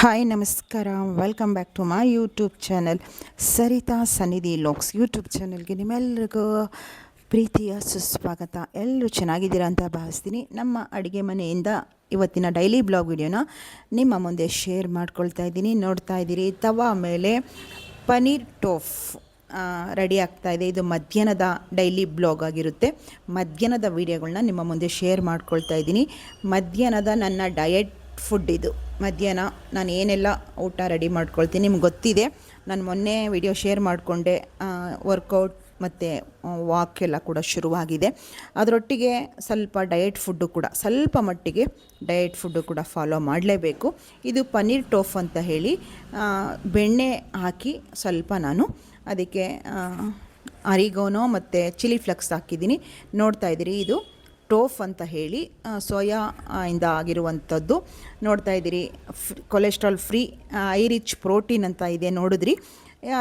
Hi ನಮಸ್ಕಾರ, welcome back to my YouTube channel Saritha Sannidhi logs YouTube ಚಾನಲ್ಗೆ ನಿಮ್ಮೆಲ್ಲರಿಗೂ ಪ್ರೀತಿಯ ಸುಸ್ವಾಗತ. ಎಲ್ಲರೂ ಚೆನ್ನಾಗಿದ್ದೀರಾ ಅಂತ ಭಾವಿಸ್ತೀನಿ. ನಮ್ಮ ಅಡುಗೆ ಮನೆಯಿಂದ ಇವತ್ತಿನ ಡೈಲಿ ಬ್ಲಾಗ್ ವಿಡಿಯೋನ ನಿಮ್ಮ ಮುಂದೆ ಶೇರ್ ಮಾಡ್ಕೊಳ್ತಾ ಇದ್ದೀನಿ. ನೋಡ್ತಾ ಇದ್ದೀರಿ, ತವಾ ಮೇಲೆ ಪನ್ನೀರ್ ಟೋಫ್ ರೆಡಿ ಆಗ್ತಾಯಿದೆ. ಇದು ಮಧ್ಯಾಹ್ನದ ಡೈಲಿ ಬ್ಲಾಗ್ ಆಗಿರುತ್ತೆ. ಮಧ್ಯಾಹ್ನದ ವೀಡಿಯೋಗಳನ್ನ ನಿಮ್ಮ ಮುಂದೆ ಶೇರ್ ಮಾಡ್ಕೊಳ್ತಾ ಇದ್ದೀನಿ. ಮಧ್ಯಾಹ್ನದ ನನ್ನ ಡಯಟ್ ಫುಡ್ ಇದು. ಮಧ್ಯಾಹ್ನ ನಾನು ಏನೆಲ್ಲ ಊಟ ರೆಡಿ ಮಾಡ್ಕೊಳ್ತೀನಿ ನಿಮ್ಗೆ ಗೊತ್ತಿದೆ. ನಾನು ಮೊನ್ನೆ ವಿಡಿಯೋ ಶೇರ್ ಮಾಡಿಕೊಂಡೆ. ವರ್ಕೌಟ್ ಮತ್ತು ವಾಕ್ ಎಲ್ಲ ಕೂಡ ಶುರುವಾಗಿದೆ. ಅದರೊಟ್ಟಿಗೆ ಸ್ವಲ್ಪ ಡಯಟ್ ಫುಡ್ಡು ಕೂಡ, ಸ್ವಲ್ಪ ಮಟ್ಟಿಗೆ ಡಯಟ್ ಫುಡ್ಡು ಕೂಡ ಫಾಲೋ ಮಾಡಲೇಬೇಕು. ಇದು ಪನ್ನೀರ್ ಟೋಫ್ ಅಂತ ಹೇಳಿ ಬೆಣ್ಣೆ ಹಾಕಿ ಸ್ವಲ್ಪ ನಾನು ಅದಕ್ಕೆ ಅರಿಗೋನೋ ಮತ್ತು ಚಿಲ್ಲಿ ಫ್ಲೆಕ್ಸ್ ಹಾಕಿದ್ದೀನಿ. ನೋಡ್ತಾ ಇದ್ದೀರಿ, ಇದು ಟೋಫ್ ಅಂತ ಹೇಳಿ ಸೋಯಾ ಇಂದ ಆಗಿರುವಂಥದ್ದು. ನೋಡ್ತಾ ಇದ್ದೀರಿ, cholesterol free, I rich protein ಅಂತ ಇದೆ ನೋಡಿದ್ರಿ.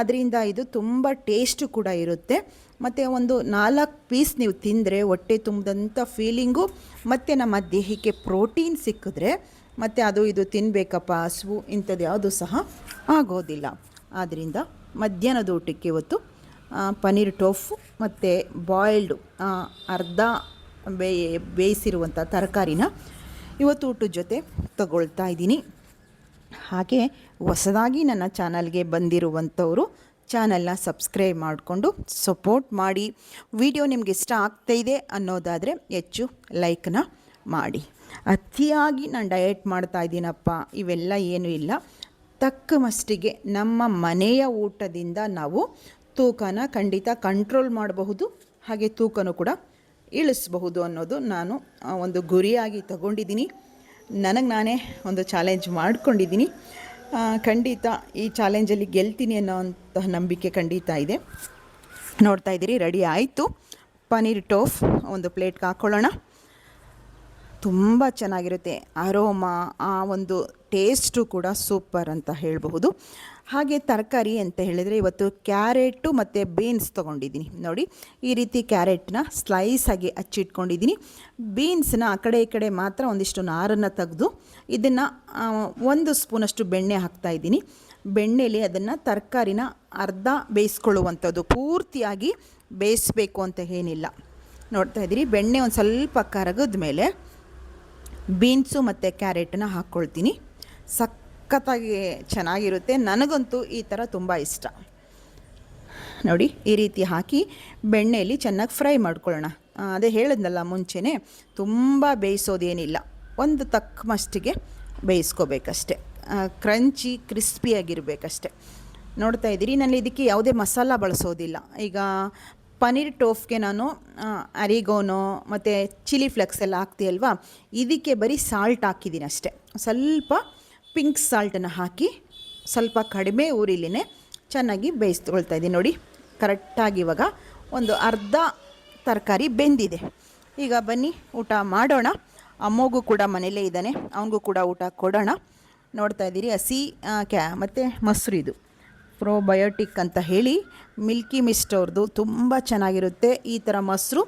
ಅದರಿಂದ ಇದು ತುಂಬ ಟೇಸ್ಟು ಕೂಡ ಇರುತ್ತೆ. ಮತ್ತು ಒಂದು 4 ಪೀಸ್ ನೀವು ತಿಂದರೆ ಹೊಟ್ಟೆ ತುಂಬಿದಂಥ ಫೀಲಿಂಗು, ಮತ್ತು ನಮ್ಮ ದೇಹಕ್ಕೆ ಪ್ರೋಟೀನ್ ಸಿಕ್ಕಿದ್ರೆ ಮತ್ತು ಅದು ಇದು ತಿನ್ನಬೇಕಪ್ಪ ಹಸುವು ಇಂಥದ್ದು ಯಾವುದು ಸಹ ಆಗೋದಿಲ್ಲ. ಆದ್ದರಿಂದ ಮಧ್ಯಾಹ್ನದ ಊಟಕ್ಕೆ ಇವತ್ತು ಪನ್ನೀರ್ ಟೋಫು ಮತ್ತು ಬಾಯ್ಲ್ಡು ಅರ್ಧ ಬೇಯಿಸಿರುವಂಥ ತರಕಾರಿನ ಇವತ್ತು ಊಟದ ಜೊತೆ ತಗೊಳ್ತಾ ಇದ್ದೀನಿ. ಹಾಗೆ ಹೊಸದಾಗಿ ನನ್ನ ಚಾನಲ್ಗೆ ಬಂದಿರುವಂಥವರು ಚಾನಲ್ನ ಸಬ್ಸ್ಕ್ರೈಬ್ ಮಾಡಿಕೊಂಡು ಸಪೋರ್ಟ್ ಮಾಡಿ. ವಿಡಿಯೋ ನಿಮಗೆ ಇಷ್ಟ ಆಗ್ತಾಯಿದೆ ಅನ್ನೋದಾದರೆ ಹೆಚ್ಚು ಲೈಕ್ನ ಮಾಡಿ. ಅತಿಯಾಗಿ ನಾನು ಡಯಟ್ ಮಾಡ್ತಾ ಇದ್ದೀನಪ್ಪ ಇವೆಲ್ಲ ಏನೂ ಇಲ್ಲ. ತಕ್ಕ ಮಟ್ಟಿಗೆ ನಮ್ಮ ಮನೆಯ ಊಟದಿಂದ ನಾವು ತೂಕನ ಖಂಡಿತ ಕಂಟ್ರೋಲ್ ಮಾಡಬಹುದು, ಹಾಗೆ ತೂಕನೂ ಕೂಡ ಇಳಿಸಬಹುದು ಅನ್ನೋದು ನಾನು ಒಂದು ಗುರಿಯಾಗಿ ತಗೊಂಡಿದ್ದೀನಿ. ನನಗೆ ನಾನೇ ಒಂದು ಚಾಲೆಂಜ್ ಮಾಡ್ಕೊಂಡಿದ್ದೀನಿ. ಖಂಡಿತ ಈ ಚಾಲೆಂಜಲ್ಲಿ ಗೆಲ್ತೀನಿ ಅನ್ನೋಂತಹ ನಂಬಿಕೆ ಖಂಡಿತ ಇದೆ. ನೋಡ್ತಾ ಇದ್ದೀರಿ, ರೆಡಿ ಆಯಿತು. ಪನ್ನೀರ್ ಟೋಫ್ ಒಂದು ಪ್ಲೇಟ್ಗೆ ಹಾಕ್ಕೊಳ್ಳೋಣ. ತುಂಬ ಚೆನ್ನಾಗಿರುತ್ತೆ. ಅರೋಮಾ, ಆ ಒಂದು ಟೇಸ್ಟು ಕೂಡ ಸೂಪರ್ ಅಂತ ಹೇಳಬಹುದು. ಹಾಗೆ ತರಕಾರಿ ಅಂತ ಹೇಳಿದರೆ ಇವತ್ತು ಕ್ಯಾರೆಟು ಮತ್ತು ಬೀನ್ಸ್ ತೊಗೊಂಡಿದ್ದೀನಿ. ನೋಡಿ, ಈ ರೀತಿ ಕ್ಯಾರೆಟ್ನ ಸ್ಲೈಸಾಗಿ ಹಚ್ಚಿಟ್ಕೊಂಡಿದ್ದೀನಿ. ಬೀನ್ಸ್ನ ಆ ಕಡೆ ಈ ಕಡೆ ಮಾತ್ರ ಒಂದಿಷ್ಟು ನಾರನ್ನು ತೆಗೆದು ಇದನ್ನು 1 ಸ್ಪೂನಷ್ಟು ಬೆಣ್ಣೆ ಹಾಕ್ತಾಯಿದ್ದೀನಿ. ಬೆಣ್ಣೆಲಿ ಅದನ್ನು ತರಕಾರಿನ ಅರ್ಧ ಬೇಯಿಸ್ಕೊಳ್ಳುವಂಥದ್ದು, ಪೂರ್ತಿಯಾಗಿ ಬೇಯಿಸಬೇಕು ಅಂತ ಏನಿಲ್ಲ. ನೋಡ್ತಾ ಇದ್ದೀರಿ, ಬೆಣ್ಣೆ ಒಂದು ಸ್ವಲ್ಪ ಕರಗಿದ ಮೇಲೆ ಬೀನ್ಸು ಮತ್ತು ಕ್ಯಾರೆಟನ್ನ ಹಾಕ್ಕೊಳ್ತೀನಿ. ಸಖತ್ತಾಗಿ ಚೆನ್ನಾಗಿರುತ್ತೆ. ನನಗಂತೂ ಈ ಥರ ತುಂಬ ಇಷ್ಟ. ನೋಡಿ, ಈ ರೀತಿ ಹಾಕಿ ಬೆಣ್ಣೆಯಲ್ಲಿ ಚೆನ್ನಾಗಿ ಫ್ರೈ ಮಾಡ್ಕೊಳ್ಳೋಣ. ಅದೇ ಹೇಳಿದ್ನಲ್ಲ ಮುಂಚೆನೇ, ತುಂಬ ಬೇಯಿಸೋದೇನಿಲ್ಲ, ಒಂದು ತಕ್ಕ ಮಟ್ಟಿಗೆ ಬೇಯಿಸ್ಕೋಬೇಕಷ್ಟೆ. ಕ್ರಂಚಿ ಕ್ರಿಸ್ಪಿಯಾಗಿರಬೇಕಷ್ಟೆ. ನೋಡ್ತಾ ಇದ್ದೀರಿ, ನಾನು ಇದಕ್ಕೆ ಯಾವುದೇ ಮಸಾಲ ಬಳಸೋದಿಲ್ಲ. ಈಗ ಪನ್ನೀರ್ ಟೋಫ್ಗೆ ನಾನು ಅರಿಗೋನೋ ಮತ್ತು ಚಿಲ್ಲಿ ಫ್ಲೆಕ್ಸ್ ಎಲ್ಲ ಹಾಕ್ತೀಯಲ್ವಾ, ಇದಕ್ಕೆ ಬರೀ ಸಾಲ್ಟ್ ಹಾಕಿದ್ದೀನಿ ಅಷ್ಟೇ. ಸ್ವಲ್ಪ ಪಿಂಕ್ ಸಾಲ್ಟನ್ನು ಹಾಕಿ ಸ್ವಲ್ಪ ಕಡಿಮೆ ಊರಿಲಿನೇ ಚೆನ್ನಾಗಿ ಬೇಯಿಸ್ಕೊಳ್ತಾ ಇದ್ದೀನಿ. ನೋಡಿ, ಕರೆಕ್ಟಾಗಿ ಇವಾಗ ಒಂದು ಅರ್ಧ ತರಕಾರಿ ಬೆಂದಿದೆ. ಈಗ ಬನ್ನಿ ಊಟ ಮಾಡೋಣ. ಅಮ್ಮಗೂ ಕೂಡ ಮನೇಲೇ ಇದ್ದಾನೆ, ಅವನಿಗೂ ಕೂಡ ಊಟ ಕೊಡೋಣ. ನೋಡ್ತಾ ಇದ್ದೀರಿ, ಹಸಿ ಮತ್ತು ಮೊಸರು, ಇದು ಪ್ರೋಬಯೋಟಿಕ್ ಅಂತ ಹೇಳಿ ಮಿಲ್ಕಿ ಮಿಸ್ಟ್ ಅವ್ರದ್ದು ತುಂಬ ಚೆನ್ನಾಗಿರುತ್ತೆ. ಈ ಥರ ಮೊಸರು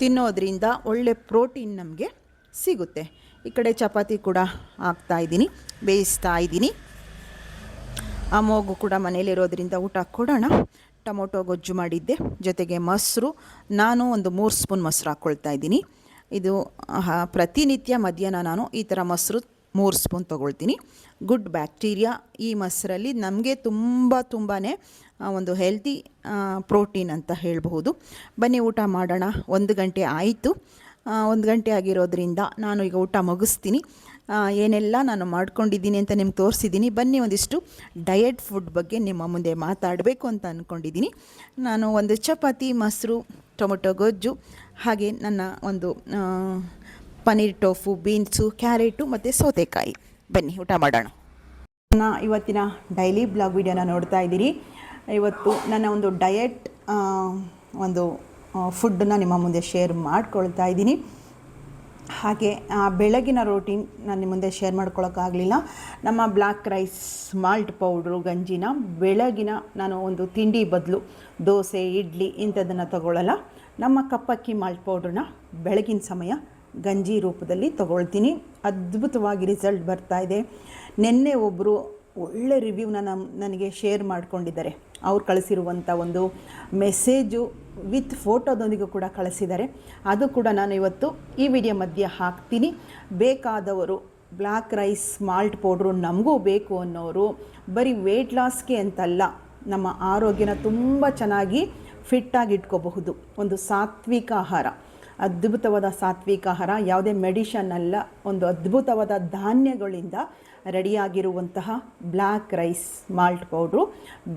ತಿನ್ನೋದ್ರಿಂದ ಒಳ್ಳೆ ಪ್ರೋಟೀನ್ ನಮಗೆ ಸಿಗುತ್ತೆ. ಈ ಕಡೆ ಚಪಾತಿ ಕೂಡ ಹಾಕ್ತಾಯಿದ್ದೀನಿ, ಬೇಯಿಸ್ತಾ ಇದ್ದೀನಿ. ಅಮ್ಮಗೂ ಕೂಡ ಮನೇಲಿರೋದ್ರಿಂದ ಊಟ ಕೊಡೋಣ. ಟೊಮೊಟೊ ಗೊಜ್ಜು ಮಾಡಿದ್ದೆ, ಜೊತೆಗೆ ಮೊಸರು, ನಾನು ಒಂದು 3 ಸ್ಪೂನ್ ಮೊಸರು ಹಾಕ್ಕೊಳ್ತಾ ಇದ್ದೀನಿ. ಇದು ಪ್ರತಿನಿತ್ಯ ಮಧ್ಯಾಹ್ನ ನಾನು ಈ ಥರ ಮೊಸರು 3 ಸ್ಪೂನ್ ತೊಗೊಳ್ತೀನಿ. ಗುಡ್ ಬ್ಯಾಕ್ಟೀರಿಯಾ ಈ ಮೊಸರಲ್ಲಿ ನಮಗೆ ತುಂಬಾ ಒಂದು ಹೆಲ್ತಿ ಪ್ರೋಟೀನ್ ಅಂತ ಹೇಳಬಹುದು. ಬನ್ನಿ ಊಟ ಮಾಡೋಣ. 1 ಗಂಟೆ ಆಯಿತು. 1 ಗಂಟೆ ಆಗಿರೋದ್ರಿಂದ ನಾನು ಈಗ ಊಟ ಮುಗಿಸ್ತೀನಿ. ಏನೆಲ್ಲ ನಾನು ಮಾಡ್ಕೊಂಡಿದ್ದೀನಿ ಅಂತ ನಿಮ್ಗೆ ತೋರಿಸಿದ್ದೀನಿ. ಬನ್ನಿ ಒಂದಿಷ್ಟು ಡಯಟ್ ಫುಡ್ ಬಗ್ಗೆ ನಿಮ್ಮ ಮುಂದೆ ಮಾತಾಡಬೇಕು ಅಂತ ಅಂದ್ಕೊಂಡಿದ್ದೀನಿ. ನಾನು ಒಂದು ಚಪಾತಿ, ಮೊಸರು, ಟೊಮೊಟೊ ಗೊಜ್ಜು, ಹಾಗೆ ನನ್ನ ಒಂದು ಪನ್ನೀರ್ ಟೋಫು, ಬೀನ್ಸು, ಕ್ಯಾರೆಟು ಮತ್ತು ಸೌತೆಕಾಯಿ. ಬನ್ನಿ ಊಟ ಮಾಡೋಣ. ನನ್ನ ಇವತ್ತಿನ ಡೈಲಿ ಬ್ಲಾಗ್ ವಿಡಿಯೋನ ನೋಡ್ತಾ ಇದ್ದೀರಿ. ಇವತ್ತು ನನ್ನ ಒಂದು ಡಯಟ್ ಒಂದು ಫುಡ್ಡನ್ನ ನಿಮ್ಮ ಮುಂದೆ ಶೇರ್ ಮಾಡ್ಕೊಳ್ತಾ ಇದ್ದೀನಿ. ಹಾಗೆ ಬೆಳಗಿನ ರೋಟೀನ್ ನಾನು ನಿಮ್ಮ ಮುಂದೆ ಶೇರ್ ಮಾಡ್ಕೊಳ್ಳೋಕ್ಕಾಗಲಿಲ್ಲ. ನಮ್ಮ ಬ್ಲ್ಯಾಕ್ ರೈಸ್ ಮಾಲ್ಟ್ ಪೌಡ್ರು ಗಂಜಿನ ಬೆಳಗಿನ ನಾನು ಒಂದು ತಿಂಡಿ ಬದಲು ದೋಸೆ, ಇಡ್ಲಿ ಇಂಥದ್ದನ್ನು ತಗೊಳ್ಳಲ್ಲ. ನಮ್ಮ ಕಪ್ಪಕ್ಕಿ ಮಾಲ್ಟ್ ಪೌಡ್ರನ್ನ ಬೆಳಗಿನ ಸಮಯ ಗಂಜಿ ರೂಪದಲ್ಲಿ ತಗೊಳ್ತೀನಿ. ಅದ್ಭುತವಾಗಿ ರಿಸಲ್ಟ್ ಬರ್ತಾ ಇದೆ. ನಿನ್ನೆ ಒಬ್ಬರು ಒಳ್ಳೆ ರಿವ್ಯೂನ ನನಗೆ ಶೇರ್ ಮಾಡಿಕೊಂಡಿದ್ದಾರೆ. ಅವ್ರು ಕಳಿಸಿರುವಂಥ ಒಂದು ಮೆಸೇಜು ವಿತ್ ಫೋಟೋದೊಂದಿಗೂ ಕೂಡ ಕಳಿಸಿದ್ದಾರೆ. ಅದು ಕೂಡ ನಾನು ಇವತ್ತು ಈ ವಿಡಿಯೋ ಮಧ್ಯೆ ಹಾಕ್ತೀನಿ. ಬೇಕಾದವರು ಬ್ಲ್ಯಾಕ್ ರೈಸ್ ಮಾಲ್ಟ್ ಪೌಡ್ರು ನಮಗೂ ಬೇಕು ಅನ್ನೋರು, ಬರೀ ವೆಯ್ಟ್ ಲಾಸ್ಗೆ ಅಂತಲ್ಲ, ನಮ್ಮ ಆರೋಗ್ಯನ ತುಂಬ ಚೆನ್ನಾಗಿ ಫಿಟ್ಟಾಗಿ ಇಟ್ಕೋಬಹುದು. ಒಂದು ಸಾತ್ವಿಕ ಆಹಾರ, ಅದ್ಭುತವಾದ ಸಾತ್ವಿಕ ಆಹಾರ, ಯಾವುದೇ ಮೆಡಿಷನ್ ಅಲ್ಲ, ಒಂದು ಅದ್ಭುತವಾದ ಧಾನ್ಯಗಳಿಂದ ರೆಡಿಯಾಗಿರುವಂತಹ ಬ್ಲ್ಯಾಕ್ ರೈಸ್ ಮಾಲ್ಟ್ ಪೌಡ್ರು.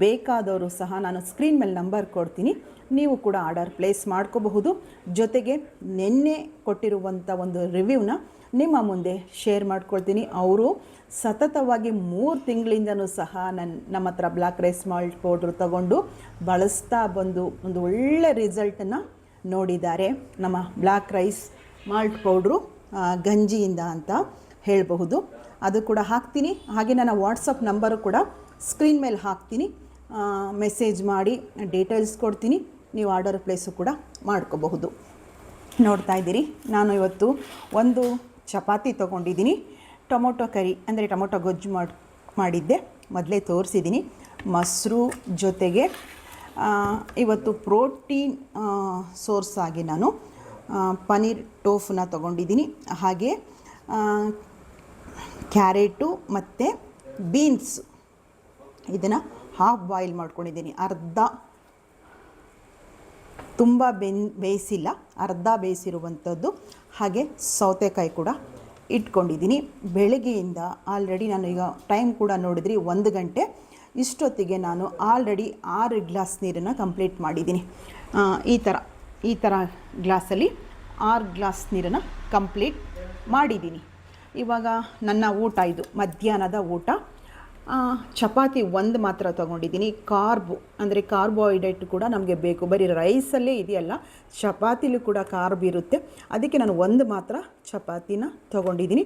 ಬೇಕಾದವರು ಸಹ ನಾನು ಸ್ಕ್ರೀನ್ ಮೇಲೆ ನಂಬರ್ ಕೊಡ್ತೀನಿ, ನೀವು ಕೂಡ ಆರ್ಡರ್ ಪ್ಲೇಸ್ ಮಾಡ್ಕೋಬಹುದು. ಜೊತೆಗೆ ನಿನ್ನೆ ಕೊಟ್ಟಿರುವಂಥ ಒಂದು ರಿವ್ಯೂನ ನಿಮ್ಮ ಮುಂದೆ ಶೇರ್ ಮಾಡ್ಕೊಳ್ತೀನಿ. ಅವರು ಸತತವಾಗಿ 3 ತಿಂಗಳಿಂದನೂ ಸಹ ನಮ್ಮ ಹತ್ರ ಬ್ಲ್ಯಾಕ್ ರೈಸ್ ಮಾಲ್ಟ್ ಪೌಡ್ರು ತಗೊಂಡು ಬಳಸ್ತಾ ಬಂದು ಒಂದು ಒಳ್ಳೆ ರಿಸಲ್ಟನ್ನು ನೋಡಿದ್ದಾರೆ. ನಮ್ಮ ಬ್ಲ್ಯಾಕ್ ರೈಸ್ ಮಾಲ್ಟ್ ಪೌಡ್ರು ಗಂಜಿಯಿಂದ ಅಂತ ಹೇಳಬಹುದು. ಅದು ಕೂಡ ಹಾಕ್ತೀನಿ. ಹಾಗೆ ನನ್ನ ವಾಟ್ಸಪ್ ನಂಬರು ಕೂಡ ಸ್ಕ್ರೀನ್ ಮೇಲೆ ಹಾಕ್ತೀನಿ. ಮೆಸೇಜ್ ಮಾಡಿ ಡೀಟೇಲ್ಸ್ ಕೊಡ್ತೀನಿ, ನೀವು ಆರ್ಡರ್ ಪ್ಲೇಸು ಕೂಡ ಮಾಡ್ಕೋಬಹುದು. ನೋಡ್ತಾ ಇದ್ದೀರಿ, ನಾನು ಇವತ್ತು ಒಂದು ಚಪಾತಿ ತೊಗೊಂಡಿದ್ದೀನಿ. ಟೊಮೊಟೊ ಕರಿ ಅಂದರೆ ಟೊಮೊಟೊ ಗೊಜ್ಜು ಮಾಡಿದ್ದೆ, ಮೊದಲೇ ತೋರಿಸಿದ್ದೀನಿ. ಮೊಸರು ಜೊತೆಗೆ ಇವತ್ತು ಪ್ರೋಟೀನ್ ಸೋರ್ಸ್ ಆಗಿ ನಾನು ಪನ್ನೀರ್ ಟೋಫುನ ತೊಗೊಂಡಿದ್ದೀನಿ. ಹಾಗೆ ಕ್ಯಾರೆಟು ಮತ್ತು ಬೀನ್ಸ್ ಇದನ್ನು ಹಾಫ್ ಬಾಯ್ಲ್ ಮಾಡ್ಕೊಂಡಿದ್ದೀನಿ. ತುಂಬ ಬೇಯಿಸಿಲ್ಲ, ಅರ್ಧ ಬೇಯಿಸಿರುವಂಥದ್ದು. ಹಾಗೆ ಸೌತೆಕಾಯಿ ಕೂಡ ಇಟ್ಕೊಂಡಿದ್ದೀನಿ. ಬೆಳಗ್ಗೆಯಿಂದ ಆಲ್ರೆಡಿ ನಾನು ಈಗ ಟೈಮ್ ಕೂಡ ನೋಡಿದ್ರಿ 1 ಗಂಟೆ. ಇಷ್ಟೊತ್ತಿಗೆ ನಾನು ಆಲ್ರೆಡಿ 6 ಗ್ಲಾಸ್ ನೀರನ್ನು ಕಂಪ್ಲೀಟ್ ಮಾಡಿದ್ದೀನಿ. ಈ ಥರ ಗ್ಲಾಸಲ್ಲಿ 6 ಗ್ಲಾಸ್ ನೀರನ್ನು ಕಂಪ್ಲೀಟ್ ಮಾಡಿದ್ದೀನಿ. ಇವಾಗ ನನ್ನ ಊಟ ಇದು ಮಧ್ಯಾಹ್ನದ ಊಟ. ಚಪಾತಿ 1 ಮಾತ್ರ ತೊಗೊಂಡಿದ್ದೀನಿ. ಕಾರ್ಬು ಅಂದರೆ ಕಾರ್ಬೋಹೈಡ್ರೇಟ್ ಕೂಡ ನಮಗೆ ಬೇಕು, ಬರೀ ರೈಸಲ್ಲೇ ಇದೆಯಲ್ಲ, ಚಪಾತಿಲೂ ಕೂಡ ಕಾರ್ಬ್ ಇರುತ್ತೆ. ಅದಕ್ಕೆ ನಾನು 1 ಮಾತ್ರ ಚಪಾತಿನ ತೊಗೊಂಡಿದ್ದೀನಿ.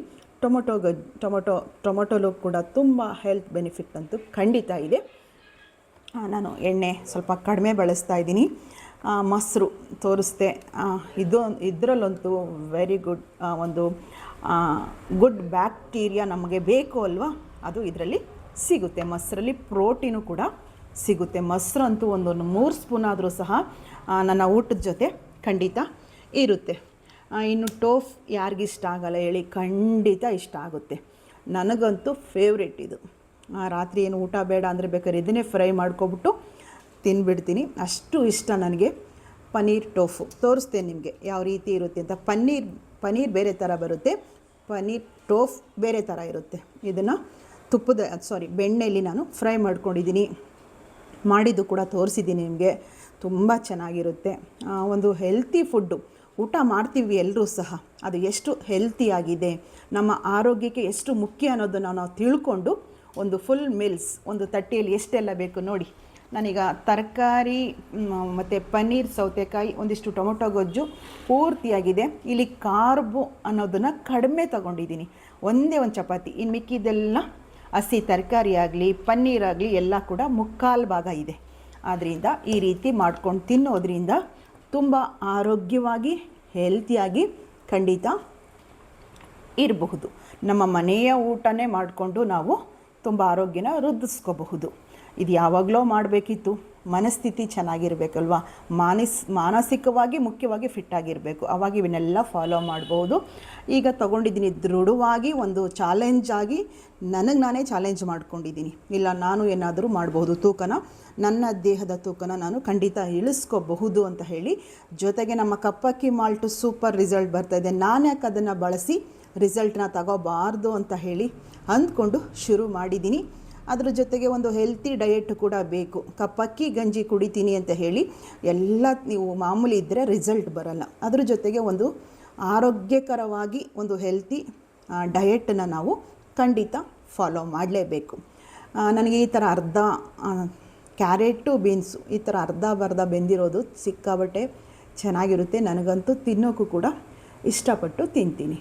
ಟೊಮೊಟೊಲು ಕೂಡ ತುಂಬ ಹೆಲ್ತ್ ಬೆನಿಫಿಟ್ ಅಂತೂ ಖಂಡಿತ ಇದೆ. ನಾನು ಎಣ್ಣೆ ಸ್ವಲ್ಪ ಕಡಿಮೆ ಬಳಸ್ತಾ ಇದ್ದೀನಿ. ಮೊಸರು ತೋರಿಸ್ದೆ, ಇದರಲ್ಲಂತೂ ವೆರಿ ಗುಡ್, ಒಂದು ಗುಡ್ ಬ್ಯಾಕ್ಟೀರಿಯಾ ನಮಗೆ ಬೇಕು ಅಲ್ವಾ, ಅದು ಇದರಲ್ಲಿ ಸಿಗುತ್ತೆ. ಮೊಸರಲ್ಲಿ ಪ್ರೋಟೀನು ಕೂಡ ಸಿಗುತ್ತೆ. ಮೊಸರಂತೂ ಒಂದು 3 ಸ್ಪೂನ್ ಆದರೂ ಸಹ ನನ್ನ ಊಟದ ಜೊತೆ ಖಂಡಿತ ಇರುತ್ತೆ. ಇನ್ನು ಟೋಫ್ ಯಾರಿಗಿಷ್ಟ ಆಗಲ್ಲ ಹೇಳಿ, ಖಂಡಿತ ಇಷ್ಟ ಆಗುತ್ತೆ. ನನಗಂತೂ ಫೇವ್ರೇಟ್ ಇದು. ರಾತ್ರಿ ಏನು ಊಟ ಬೇಡ ಅಂದರೆ ಬೇಕಾದ್ರೆ ಇದನ್ನೇ ಫ್ರೈ ಮಾಡ್ಕೊಬಿಟ್ಟು ತಿನ್ಬಿಡ್ತೀನಿ, ಅಷ್ಟು ಇಷ್ಟ ನನಗೆ. ಪನ್ನೀರ್ ಟೋಫು ತೋರಿಸ್ತೇನೆ ನಿಮಗೆ ಯಾವ ರೀತಿ ಇರುತ್ತೆ ಅಂತ. ಪನ್ನೀರ್ ಬೇರೆ ಥರ ಬರುತ್ತೆ, ಪನ್ನೀರ್ ಟೋಫ್ ಬೇರೆ ಥರ ಇರುತ್ತೆ. ಇದನ್ನು ಬೆಣ್ಣೆಯಲ್ಲಿ ನಾನು ಫ್ರೈ ಮಾಡ್ಕೊಂಡಿದ್ದೀನಿ. ಮಾಡಿದ್ದು ಕೂಡ ತೋರಿಸಿದ್ದೀನಿ ನಿಮಗೆ. ತುಂಬ ಚೆನ್ನಾಗಿರುತ್ತೆ. ಒಂದು ಹೆಲ್ತಿ ಫುಡ್ಡು ಊಟ ಮಾಡ್ತೀವಿ ಎಲ್ಲರೂ ಸಹ, ಅದು ಎಷ್ಟು ಹೆಲ್ತಿಯಾಗಿದೆ, ನಮ್ಮ ಆರೋಗ್ಯಕ್ಕೆ ಎಷ್ಟು ಮುಖ್ಯ ಅನ್ನೋದನ್ನು ನಾವು ತಿಳ್ಕೊಂಡು ಒಂದು ಫುಲ್ ಮೀಲ್ಸ್ ಒಂದು ತಟ್ಟೆಯಲ್ಲಿ ಎಷ್ಟೆಲ್ಲ ಬೇಕು ನೋಡಿ. ನಾನೀಗ ತರಕಾರಿ ಮತ್ತು ಪನ್ನೀರ್, ಸೌತೆಕಾಯಿ, ಒಂದಿಷ್ಟು ಟೊಮೊಟೊ ಗೊಜ್ಜು ಪೂರ್ತಿಯಾಗಿದೆ. ಇಲ್ಲಿ ಕಾರ್ಬು ಅನ್ನೋದನ್ನು ಕಡಿಮೆ ತಗೊಂಡಿದ್ದೀನಿ. ಒಂದೇ ಒಂದು ಚಪಾತಿ, ಇನ್ನು ಮಿಕ್ಕಿದೆಲ್ಲ ಹಸಿ ತರಕಾರಿ ಆಗಲಿ ಪನ್ನೀರಾಗಲಿ ಎಲ್ಲ ಕೂಡ 3/4 ಭಾಗ ಇದೆ. ಆದ್ದರಿಂದ ಈ ರೀತಿ ಮಾಡ್ಕೊಂಡು ತಿನ್ನೋದ್ರಿಂದ ತುಂಬ ಆರೋಗ್ಯವಾಗಿ ಹೆಲ್ತಿಯಾಗಿ ಖಂಡಿತ ಇರಬಹುದು. ನಮ್ಮ ಮನೆಯ ಊಟನೇ ಮಾಡಿಕೊಂಡು ನಾವು ತುಂಬ ಆರೋಗ್ಯನ ವೃದ್ಧಿಸ್ಕೋಬಹುದು. ಇದು ಯಾವಾಗಲೂ ಮಾಡಬೇಕಿತ್ತು. ಮನಸ್ಥಿತಿ ಚೆನ್ನಾಗಿರಬೇಕಲ್ವ, ಮಾನಸಿಕವಾಗಿ ಮುಖ್ಯವಾಗಿ ಫಿಟ್ಟಾಗಿರಬೇಕು. ಆವಾಗ ಇವನ್ನೆಲ್ಲ ಫಾಲೋ ಮಾಡ್ಬೋದು. ಈಗ ತೊಗೊಂಡಿದ್ದೀನಿ ದೃಢವಾಗಿ, ಒಂದು ಚಾಲೆಂಜ್ ಆಗಿ ನನಗೆ ನಾನೇ ಚಾಲೆಂಜ್ ಮಾಡ್ಕೊಂಡಿದ್ದೀನಿ. ಇಲ್ಲ ನಾನು ಏನಾದರೂ ಮಾಡ್ಬೋದು, ನನ್ನ ದೇಹದ ತೂಕನ ನಾನು ಖಂಡಿತ ಇಳಿಸ್ಕೋಬಹುದು ಅಂತ ಹೇಳಿ. ಜೊತೆಗೆ ನಮ್ಮ ಕಪ್ಪಕ್ಕಿ ಮಾಲ್ಟು ಸೂಪರ್ ರಿಸಲ್ಟ್ ಬರ್ತಾಯಿದೆ, ನಾನು ಯಾಕೆ ಅದನ್ನು ಬಳಸಿ ರಿಸಲ್ಟ್ನ ತಗೋಬಾರ್ದು ಅಂತ ಹೇಳಿ ಅಂದ್ಕೊಂಡು ಶುರು ಮಾಡಿದ್ದೀನಿ. ಅದ್ರ ಜೊತೆಗೆ ಒಂದು ಹೆಲ್ತಿ ಡಯೆಟ್ ಕೂಡ ಬೇಕು. ಕಪ್ಪಕ್ಕಿ ಗಂಜಿ ಕುಡಿತೀನಿ ಅಂತ ಹೇಳಿ ಎಲ್ಲ ನೀವು ಮಾಮೂಲಿ ಇದ್ದರೆ ರಿಸಲ್ಟ್ ಬರಲ್ಲ. ಅದ್ರ ಜೊತೆಗೆ ಒಂದು ಆರೋಗ್ಯಕರವಾಗಿ ಒಂದು ಹೆಲ್ತಿ ಡಯೆಟನ್ನು ನಾವು ಖಂಡಿತ ಫಾಲೋ ಮಾಡಲೇಬೇಕು. ನನಗೆ ಈ ಥರ ಅರ್ಧ ಕ್ಯಾರೆಟು ಬೀನ್ಸು ಈ ಥರ ಅರ್ಧ ಬೆಂದಿರೋದು ಸಿಕ್ಕಾಬಟ್ಟೆ ಚೆನ್ನಾಗಿರುತ್ತೆ. ನನಗಂತೂ ತಿನ್ನೋಕ್ಕೂ ಕೂಡ ಇಷ್ಟಪಟ್ಟು ತಿಂತೀನಿ.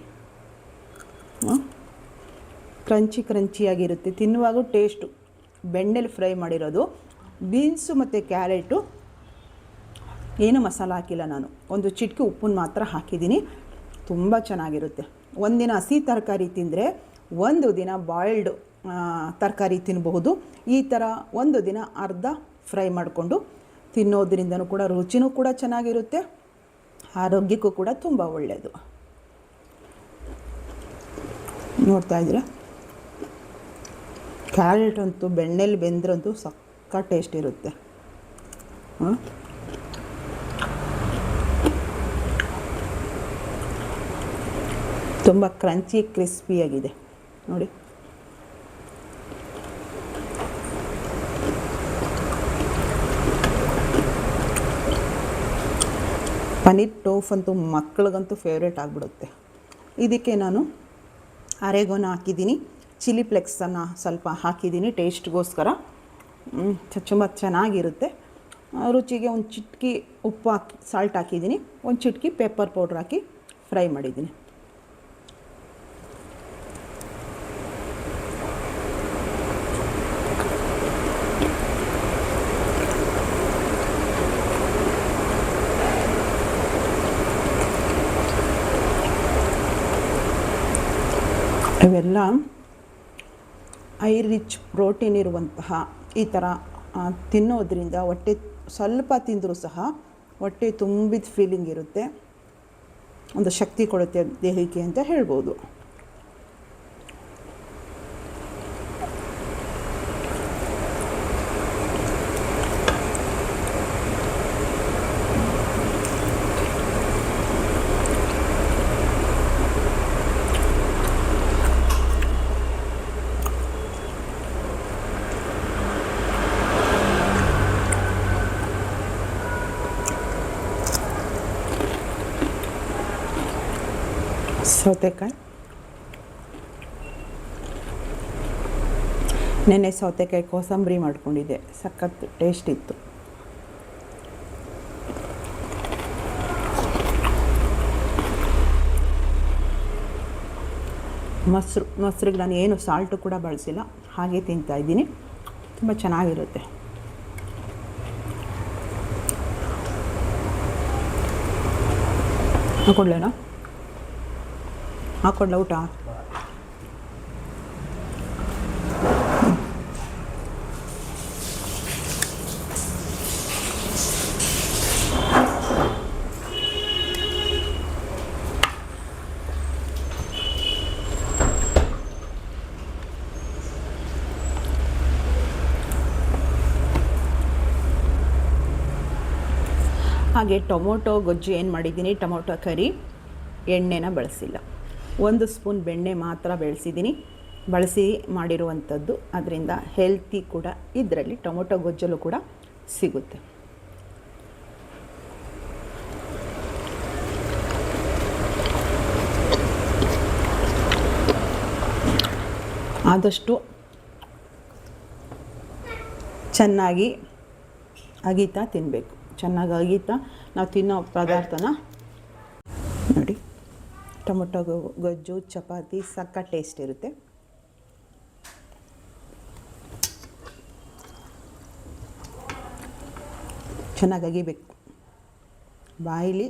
ಕ್ರಂಚಿಯಾಗಿರುತ್ತೆ, ತಿನ್ನುವಾಗ ಟೇಸ್ಟು. ಬೆಣ್ಣೆಲಿ ಫ್ರೈ ಮಾಡಿರೋದು. ಬೀನ್ಸು ಮತ್ತು ಕ್ಯಾರೆಟು ಏನು ಮಸಾಲ ಹಾಕಿಲ್ಲ, ನಾನು ಒಂದು ಚಿಟಿಕೆ ಉಪ್ಪನ್ನು ಮಾತ್ರ ಹಾಕಿದ್ದೀನಿ. ತುಂಬ ಚೆನ್ನಾಗಿರುತ್ತೆ. ಒಂದಿನ ಹಸಿ ತರಕಾರಿ ತಿಂದರೆ ಒಂದು ದಿನ ಬಾಯ್ಲ್ಡು ತರಕಾರಿ ತಿನ್ನಬಹುದು. ಈ ಥರ ಒಂದು ದಿನ ಅರ್ಧ ಫ್ರೈ ಮಾಡಿಕೊಂಡು ತಿನ್ನೋದ್ರಿಂದನೂ ಕೂಡ ರುಚಿನೂ ಕೂಡ ಚೆನ್ನಾಗಿರುತ್ತೆ, ಆರೋಗ್ಯಕ್ಕೂ ಕೂಡ ತುಂಬ ಒಳ್ಳೆಯದು. ನೋಡ್ತಾ ಇದ್ದೀರಾ, ಕ್ಯಾರೆಟ್ ಅಂತೂ ಬೆಣ್ಣೆಲಿ ಬೆಂದ್ರಂತೂ ಸಕ್ಕ ಟೇಸ್ಟ್ ಇರುತ್ತೆ. ತುಂಬ ಕ್ರಂಚಿ ಕ್ರಿಸ್ಪಿಯಾಗಿದೆ ನೋಡಿ. ಪನ್ನೀರ್ ಟೋಫ್ ಅಂತೂ ಮಕ್ಕಳಿಗಂತೂ ಫೇವ್ರೇಟ್ ಆಗಿಬಿಡುತ್ತೆ. ಇದಕ್ಕೆ ನಾನು ಅರೆಗೋನ ಹಾಕಿದ್ದೀನಿ, ಚಿಲ್ಲಿ ಫ್ಲೆಕ್ಸನ್ನು ಸ್ವಲ್ಪ ಹಾಕಿದ್ದೀನಿ ಟೇಸ್ಟ್ಗೋಸ್ಕರ. ತುಂಬ ಚೆನ್ನಾಗಿರುತ್ತೆ. ರುಚಿಗೆ ಒಂದು ಚಿಟಕಿ ಉಪ್ಪು ಹಾಕಿ ಸಾಲ್ಟ್ ಹಾಕಿದ್ದೀನಿ, ಒಂದು ಚಿಟಕಿ ಪೆಪ್ಪರ್ ಪೌಡ್ರ್ ಹಾಕಿ ಫ್ರೈ ಮಾಡಿದ್ದೀನಿ. ಇವೆಲ್ಲ ರಿಚ್ ಪ್ರೋಟೀನ್ ಇರುವಂತಹ ಈ ಥರ ತಿನ್ನೋದ್ರಿಂದ ಹೊಟ್ಟೆ ಸ್ವಲ್ಪ ತಿಂದರೂ ಸಹ ಹೊಟ್ಟೆ ತುಂಬಿದ ಫೀಲಿಂಗ್ ಇರುತ್ತೆ, ಒಂದು ಶಕ್ತಿ ಕೊಡುತ್ತೆ ದೇಹಕ್ಕೆ ಅಂತ ಹೇಳ್ಬೋದು. ಸೌತೆಕಾಯಿ, ನೆನ್ನೆ ಸೌತೆಕಾಯಿ ಕೋಸಂಬರಿ ಮಾಡ್ಕೊಂಡಿದ್ದೆ, ಸಖತ್ ಟೇಸ್ಟ್ ಇತ್ತು. ಮೊಸರಿಗೆ ನಾನು ಏನು ಸಾಲ್ಟು ಕೂಡ ಬಳಸಿಲ್ಲ, ಹಾಗೆ ತಿಂತಾಯಿದ್ದೀನಿ. ತುಂಬ ಚೆನ್ನಾಗಿರುತ್ತೆ. ಹಾಕ್ಕೊಡ್ಲೇನಾ? ಹಾಕ್ಕೊಡ್ಲ ಊಟ? ಹಾಗೆ ಟೊಮೊಟೊ ಗೊಜ್ಜು ಏನು ಮಾಡಿದ್ದೀನಿ, ಟೊಮೊಟೊ ಕರಿ, ಎಣ್ಣೆನ ಬಳಸಿಲ್ಲ, 1 ಸ್ಪೂನ್ ಬೆಣ್ಣೆ ಮಾತ್ರ ಬಳಸಿ ಮಾಡಿರುವಂಥದ್ದು. ಅದರಿಂದ ಹೆಲ್ತಿ ಕೂಡ ಇದರಲ್ಲಿ ಟೊಮೊಟೊ ಗೊಜ್ಜಲು ಕೂಡ ಸಿಗುತ್ತೆ. ಆದಷ್ಟು ಚೆನ್ನಾಗಿ ಅಗೀತಾ ತಿನ್ನಬೇಕು. ಚೆನ್ನಾಗಿ ಅಗೀತಾ ನಾವು ತಿನ್ನೋ ಪದಾರ್ಥನ ನೋಡಿ. ಟೊಮೊಟೊ ಗೊಜ್ಜು ಚಪಾತಿ ಸಕ್ಕ ಟೇಸ್ಟ್ ಇರುತ್ತೆ. ಚೆನ್ನಾಗಿ ಅಗಿಬೇಕು. ಬಾಯಿಲಿ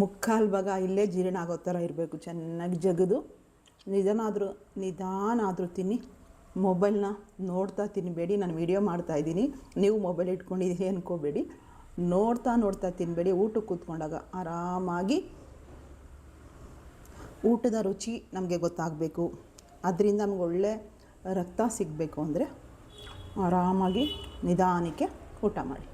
ಮುಕ್ಕಾಲು ಭಾಗ ಇಲ್ಲೇ ಜೀರ್ಣ ಆಗೋ ಥರ ಇರಬೇಕು. ಚೆನ್ನಾಗಿ ಜಗದು ನಿಧಾನ ಆದರೂ ತಿನ್ನಿ. ಮೊಬೈಲ್ನ ನೋಡ್ತಾ ತಿನ್ನಬೇಡಿ. ನಾನು ವಿಡಿಯೋ ಮಾಡ್ತಾಯಿದ್ದೀನಿ, ನೀವು ಮೊಬೈಲ್ ಇಟ್ಕೊಂಡಿದ್ದೀರಿ ಅಂದ್ಕೋಬೇಡಿ. ನೋಡ್ತಾ ತಿನ್ನಬೇಡಿ. ಊಟಕ್ಕೆ ಕೂತ್ಕೊಂಡಾಗ ಆರಾಮಾಗಿ ಊಟದ ರುಚಿ ನಮಗೆ ಗೊತ್ತಾಗಬೇಕು. ಅದರಿಂದ ನಮ್ಗೆ ಒಳ್ಳೆ ರಕ್ತ ಸಿಗಬೇಕು ಅಂದರೆ ಆರಾಮಾಗಿ ನಿಧಾನಕ್ಕೆ ಊಟ ಮಾಡಿ.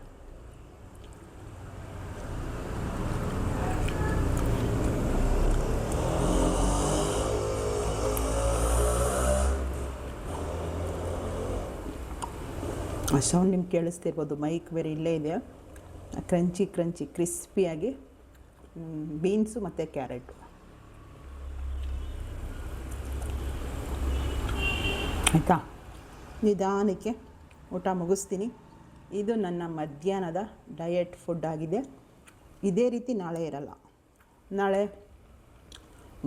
ಆ ಸೌಂಡ್ ನಿಮ್ಗೆ ಕೇಳಿಸ್ತಿರ್ಬೋದು, ಮೈಕ್ ಬೇರೆ ಇಲ್ಲೇ ಇದೆ. ಕ್ರಂಚಿ ಕ್ರಿಸ್ಪಿಯಾಗಿ ಬೀನ್ಸು ಮತ್ತು ಕ್ಯಾರೆಟು. ಆಯಿತಾ? ನಿಧಾನಕ್ಕೆ ಊಟ ಮುಗಿಸ್ತೀನಿ. ಇದು ನನ್ನ ಮಧ್ಯಾಹ್ನದ ಡಯಟ್ ಫುಡ್ ಆಗಿದೆ. ಇದೇ ರೀತಿ ನಾಳೆ ಇರಲ್ಲ. ನಾಳೆ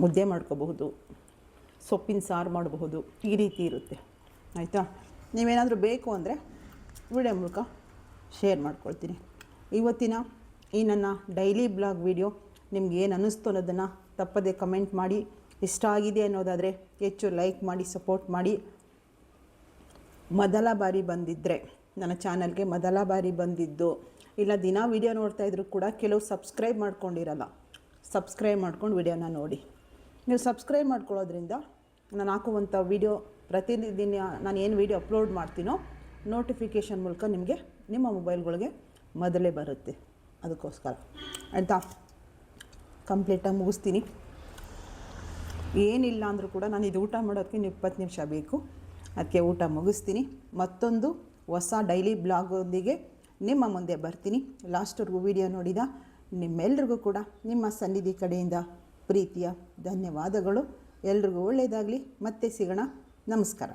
ಮುದ್ದೆ ಮಾಡ್ಕೋಬಹುದು, ಸೊಪ್ಪಿನ ಸಾರು ಮಾಡಬಹುದು, ಈ ರೀತಿ ಇರುತ್ತೆ. ಆಯಿತಾ? ನೀವೇನಾದರೂ ಬೇಕು ಅಂದರೆ ವಿಡಿಯೋ ಮೂಲಕ ಶೇರ್ ಮಾಡ್ಕೊಳ್ತೀನಿ. ಇವತ್ತಿನ ಈ ನನ್ನ ಡೈಲಿ ಬ್ಲಾಗ್ ವಿಡಿಯೋ ನಿಮ್ಗೆ ಏನು ಅನ್ನಿಸ್ತು ಅನ್ನೋದನ್ನು ತಪ್ಪದೆ ಕಮೆಂಟ್ ಮಾಡಿ ಇಷ್ಟ ಆಗಿದೆ ಅನ್ನೋದಾದರೆ ಹೆಚ್ಚು ಲೈಕ್ ಮಾಡಿ, ಸಪೋರ್ಟ್ ಮಾಡಿ. ಮೊದಲ ಬಾರಿ ಬಂದಿದ್ದರೆ ನನ್ನ ಚಾನಲ್ಗೆ ಮೊದಲ ಬಾರಿ ಬಂದಿದ್ದು, ಇಲ್ಲ ದಿನ ವಿಡಿಯೋ ನೋಡ್ತಾಯಿದ್ರು ಕೂಡ ಕೆಲವು ಸಬ್ಸ್ಕ್ರೈಬ್ ಮಾಡ್ಕೊಂಡಿರಲ್ಲ, ಸಬ್ಸ್ಕ್ರೈಬ್ ಮಾಡ್ಕೊಂಡು ವಿಡಿಯೋನ ನೋಡಿ. ನೀವು ಸಬ್ಸ್ಕ್ರೈಬ್ ಮಾಡ್ಕೊಳ್ಳೋದ್ರಿಂದ ನಾನು ಹಾಕುವಂಥ ವಿಡಿಯೋ ಪ್ರತಿದಿನ ನಾನು ಏನು ವಿಡಿಯೋ ಅಪ್ಲೋಡ್ ಮಾಡ್ತೀನೋ ನೋಟಿಫಿಕೇಷನ್ ಮೂಲಕ ನಿಮಗೆ ನಿಮ್ಮ ಮೊಬೈಲ್ಗಳಿಗೆ ಮೊದಲೇ ಬರುತ್ತೆ. ಅದಕ್ಕೋಸ್ಕರ ಆಯಿತಾ, ಕಂಪ್ಲೀಟಾಗಿ ಮುಗಿಸ್ತೀನಿ. ಏನಿಲ್ಲ ಅಂದರೂ ಕೂಡ ನಾನು ಇದು ಊಟ ಮಾಡೋದಕ್ಕೆ 20 ನಿಮಿಷ ಬೇಕು. ಅದಕ್ಕೆ ಊಟ ಮುಗಿಸ್ತೀನಿ. ಮತ್ತೊಂದು ಹೊಸ ಡೈಲಿ ಬ್ಲಾಗೊಂದಿಗೆ ನಿಮ್ಮ ಮುಂದೆ ಬರ್ತೀನಿ. ಲಾಸ್ಟ್ವರೆಗೂ ವಿಡಿಯೋ ನೋಡಿದ ನಿಮ್ಮೆಲ್ರಿಗೂ ಕೂಡ ನಿಮ್ಮ ಸನ್ನಿಧಿ ಕಡೆಯಿಂದ ಪ್ರೀತಿಯ ಧನ್ಯವಾದಗಳು. ಎಲ್ರಿಗೂ ಒಳ್ಳೆಯದಾಗಲಿ. ಮತ್ತೆ ಸಿಗೋಣ. ನಮಸ್ಕಾರ.